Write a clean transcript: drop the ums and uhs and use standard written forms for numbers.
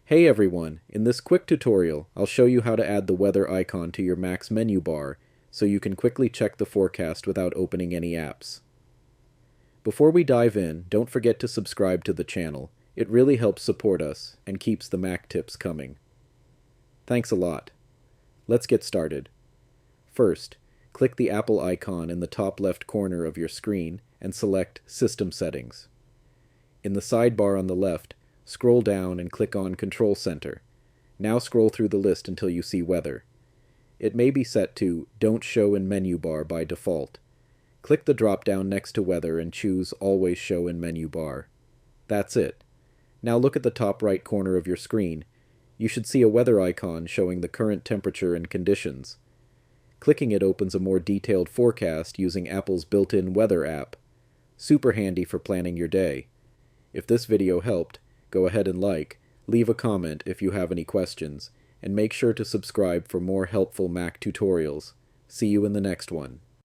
Hey everyone, in this quick tutorial, I'll show you how to add the weather icon to your Mac's menu bar so you can quickly check the forecast without opening any apps. Before we dive in, don't forget to subscribe to the channel. It really helps support us and keeps the Mac tips coming. Thanks a lot. Let's get started. First, click the Apple icon in the top left corner of your screen and select System Settings. In the sidebar on the left, scroll down and click on Control Center. Now scroll through the list until you see Weather. It may be set to Don't Show in Menu Bar by default. Click the drop-down next to Weather and choose Always Show in Menu Bar. That's it. Now look at the top right corner of your screen. You should see a weather icon showing the current temperature and conditions. Clicking it opens a more detailed forecast using Apple's built-in weather app. Super handy for planning your day. If this video helped, go ahead and leave a comment if you have any questions, and make sure to subscribe for more helpful Mac tutorials. See you in the next one.